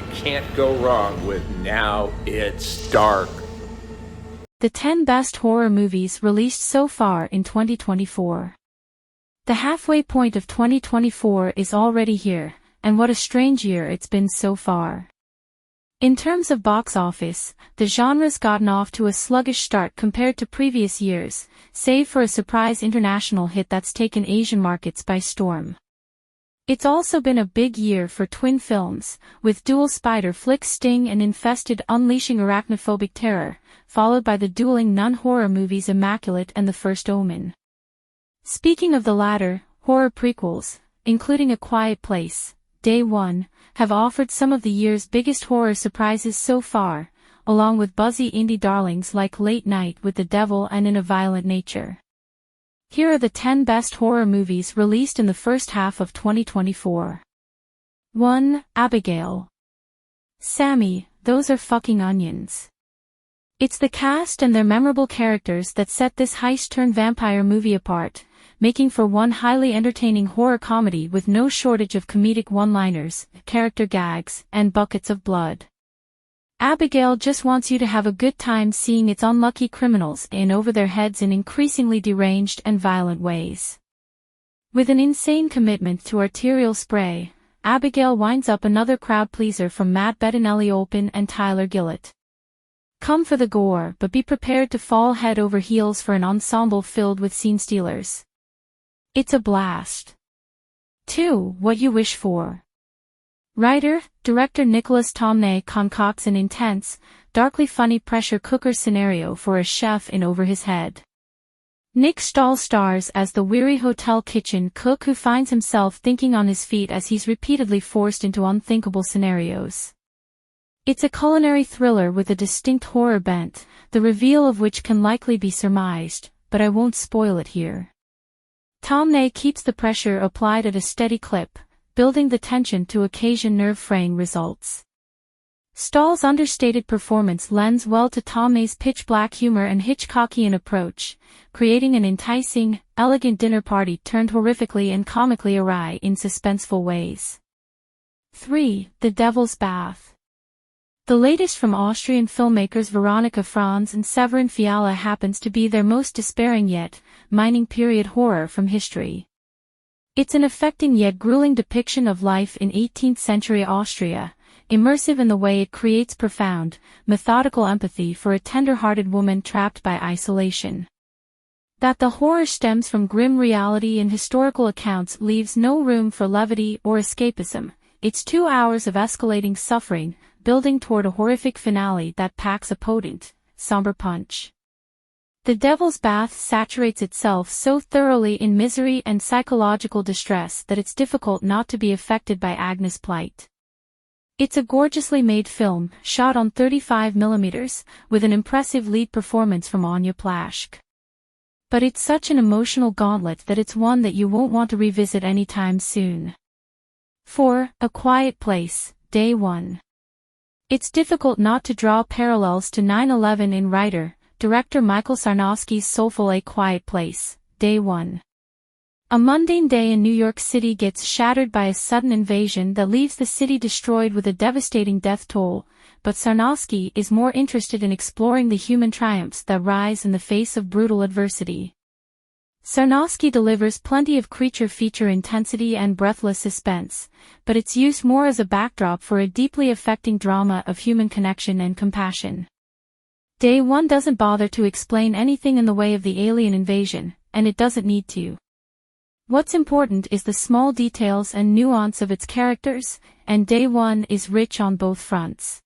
you can't go wrong with Now It's Dark. The 10 best horror movies released so far in 2024. The halfway point of 2024 is already here, and what a strange year it's been so far. In terms of box office, the genre's gotten off to a sluggish start compared to previous years, save for a surprise international hit that's taken Asian markets by storm. It's also been a big year for twin films, with dual spider flicks Sting and Infested unleashing arachnophobic terror, followed by the dueling nun horror movies Immaculate and The First Omen. Speaking of the latter, horror prequels, including A Quiet Place, Day One, have offered some of the year's biggest horror surprises so far, along with buzzy indie darlings like Late Night with the Devil and In a Violent Nature. Here are the 10 best horror movies released in the first half of 2024. 1. Abigail. Sammy, those are fucking onions. It's the cast and their memorable characters that set this heist-turned-vampire movie apart, making for one highly entertaining horror comedy with no shortage of comedic one-liners, character gags, and buckets of blood. Abigail just wants you to have a good time seeing its unlucky criminals in over their heads in increasingly deranged and violent ways. With an insane commitment to arterial spray, Abigail winds up another crowd-pleaser from Matt Bettinelli-Olpin and Tyler Gillett. Come for the gore, but be prepared to fall head over heels for an ensemble filled with scene stealers. It's a blast. 2. What You Wish For. Writer, director Nicholas Tomnay concocts an intense, darkly funny pressure cooker scenario for a chef in over his head. Nick Stahl stars as the weary hotel kitchen cook who finds himself thinking on his feet as he's repeatedly forced into unthinkable scenarios. It's a culinary thriller with a distinct horror bent, the reveal of which can likely be surmised, but I won't spoil it here. Tomnay keeps the pressure applied at a steady clip, building the tension to occasion nerve-fraying results. Stahl's understated performance lends well to Tomnay's pitch-black humor and Hitchcockian approach, creating an enticing, elegant dinner party turned horrifically and comically awry in suspenseful ways. 3. The Devil's Bath. The latest from Austrian filmmakers Veronika Franz and Severin Fiala happens to be their most despairing yet mining period horror from history. It's an affecting yet grueling depiction of life in 18th century Austria, immersive in the way it creates profound, methodical empathy for a tender-hearted woman trapped by isolation. That the horror stems from grim reality and historical accounts leaves no room for levity or escapism. It's 2 hours of escalating suffering, building toward a horrific finale that packs a potent, somber punch. The Devil's Bath saturates itself so thoroughly in misery and psychological distress that it's difficult not to be affected by Agnes' plight. It's a gorgeously made film, shot on 35mm, with an impressive lead performance from Anya Plashk. But it's such an emotional gauntlet that it's one that you won't want to revisit anytime soon. 4. A Quiet Place, Day One. It's difficult not to draw parallels to 9/11 in writer, director Michael Sarnowski's soulful A Quiet Place, Day One. A mundane day in New York City gets shattered by a sudden invasion that leaves the city destroyed with a devastating death toll, but Sarnowski is more interested in exploring the human triumphs that rise in the face of brutal adversity. Sarnowski delivers plenty of creature feature intensity and breathless suspense, but it's used more as a backdrop for a deeply affecting drama of human connection and compassion. Day One doesn't bother to explain anything in the way of the alien invasion, and it doesn't need to. What's important is the small details and nuance of its characters, and Day One is rich on both fronts.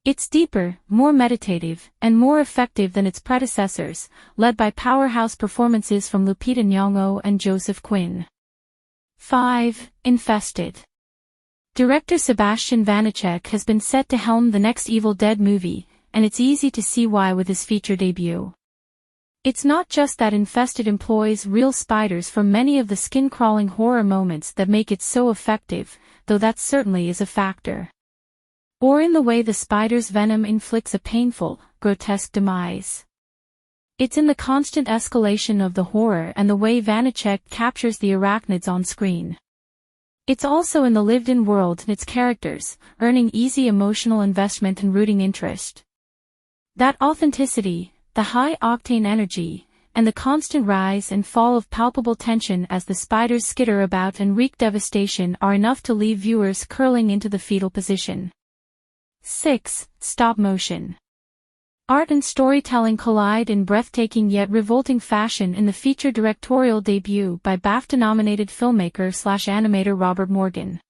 It's deeper, more meditative, and more effective than its predecessors, led by powerhouse performances from Lupita Nyong'o and Joseph Quinn. 5. Infested. Director Sebastian Vanacek has been set to helm the next Evil Dead movie, and it's easy to see why with his feature debut. It's not just that Infested employs real spiders for many of the skin-crawling horror moments that make it so effective, though that certainly is a factor. Or in the way the spider's venom inflicts a painful, grotesque demise. It's in the constant escalation of the horror and the way Vanacek captures the arachnids on screen. It's also in the lived-in world and its characters, earning easy emotional investment and rooting interest. That authenticity, the high-octane energy, and the constant rise and fall of palpable tension as the spiders skitter about and wreak devastation are enough to leave viewers curling into the fetal position. 6. Stop motion. Art and storytelling collide in breathtaking yet revolting fashion in the feature directorial debut by BAFTA-nominated filmmaker/animator Robert Morgan.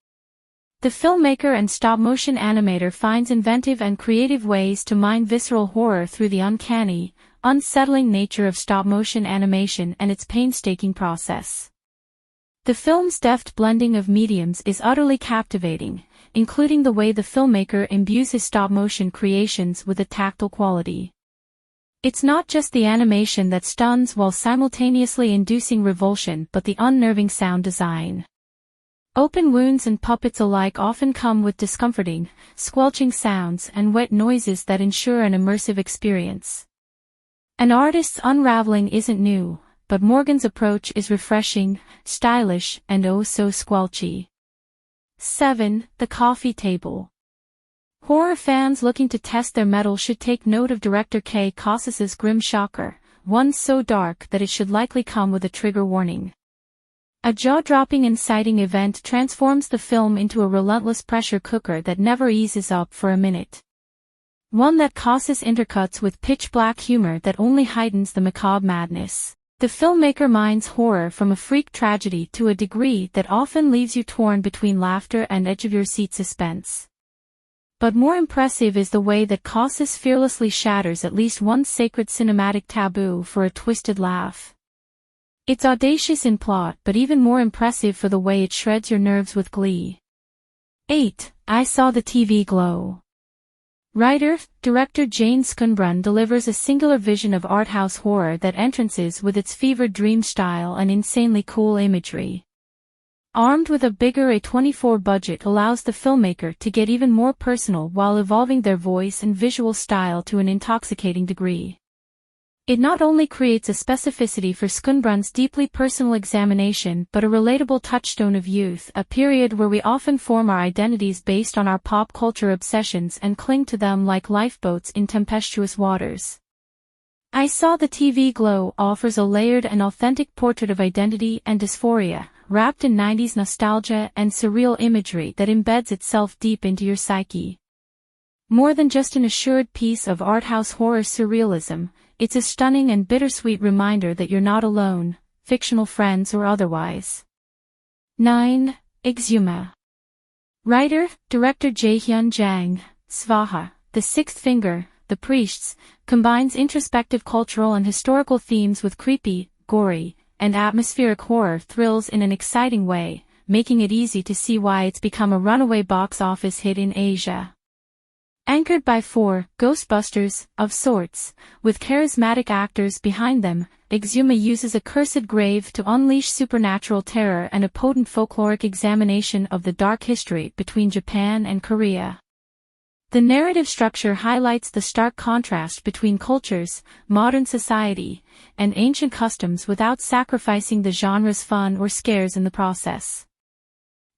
The filmmaker and stop-motion animator finds inventive and creative ways to mine visceral horror through the uncanny, unsettling nature of stop-motion animation and its painstaking process. The film's deft blending of mediums is utterly captivating, including the way the filmmaker imbues his stop-motion creations with a tactile quality. It's not just the animation that stuns while simultaneously inducing revulsion but the unnerving sound design. Open wounds and puppets alike often come with discomforting, squelching sounds and wet noises that ensure an immersive experience. An artist's unraveling isn't new, but Morgan's approach is refreshing, stylish, and oh so squelchy. 7. The Coffee Table. Horror fans looking to test their mettle should take note of director Kay Cosis's grim shocker, one so dark that it should likely come with a trigger warning. A jaw-dropping inciting event transforms the film into a relentless pressure cooker that never eases up for a minute. One that Cosis intercuts with pitch-black humor that only heightens the macabre madness. The filmmaker mines horror from a freak tragedy to a degree that often leaves you torn between laughter and edge-of-your-seat suspense. But more impressive is the way that Cosis fearlessly shatters at least one sacred cinematic taboo for a twisted laugh. It's audacious in plot but even more impressive for the way it shreds your nerves with glee. 8. I Saw the TV Glow. Writer, director Jane Scunbrun delivers a singular vision of art-house horror that entrances with its fevered dream style and insanely cool imagery. Armed with a bigger A24 budget allows the filmmaker to get even more personal while evolving their voice and visual style to an intoxicating degree. It not only creates a specificity for Scunbrun's deeply personal examination but a relatable touchstone of youth, a period where we often form our identities based on our pop culture obsessions and cling to them like lifeboats in tempestuous waters. I Saw the TV Glow offers a layered and authentic portrait of identity and dysphoria, wrapped in 90s nostalgia and surreal imagery that embeds itself deep into your psyche. More than just an assured piece of art-house horror surrealism, it's a stunning and bittersweet reminder that you're not alone, fictional friends or otherwise. 9. Exhuma. Writer, director Jae-hyun Jang, Svaha, The Sixth Finger, The Priests, combines introspective cultural and historical themes with creepy, gory, and atmospheric horror thrills in an exciting way, making it easy to see why it's become a runaway box office hit in Asia. Anchored by 4 Ghostbusters, of sorts, with charismatic actors behind them, Exhuma uses a cursed grave to unleash supernatural terror and a potent folkloric examination of the dark history between Japan and Korea. The narrative structure highlights the stark contrast between cultures, modern society, and ancient customs without sacrificing the genre's fun or scares in the process.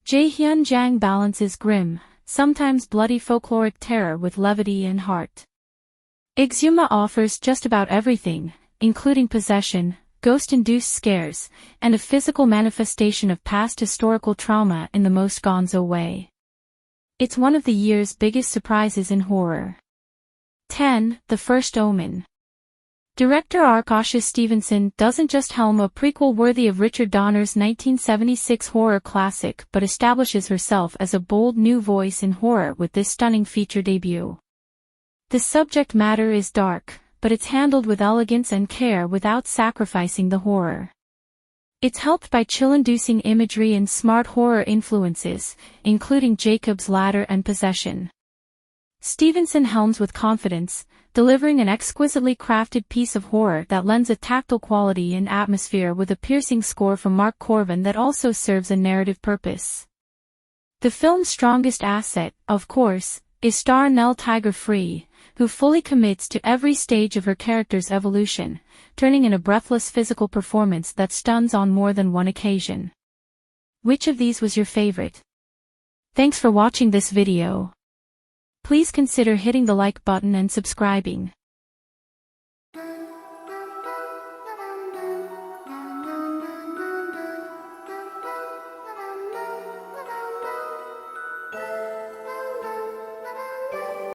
Jae-hyun Jang balances grim, sometimes bloody folkloric terror with levity and heart. Exhuma offers just about everything, including possession, ghost-induced scares, and a physical manifestation of past historical trauma in the most gonzo way. It's one of the year's biggest surprises in horror. 10. The First Omen. Director Arkasha Stevenson doesn't just helm a prequel worthy of Richard Donner's 1976 horror classic but establishes herself as a bold new voice in horror with this stunning feature debut. The subject matter is dark, but it's handled with elegance and care without sacrificing the horror. It's helped by chill-inducing imagery and smart horror influences, including Jacob's Ladder and Possession. Stevenson helms with confidence, delivering an exquisitely crafted piece of horror that lends a tactile quality and atmosphere with a piercing score from Mark Corvin that also serves a narrative purpose. The film's strongest asset, of course, is star Nell Tiger-Free, who fully commits to every stage of her character's evolution, turning in a breathless physical performance that stuns on more than one occasion. Which of these was your favorite? Thanks for watching this video. Please consider hitting the like button and subscribing.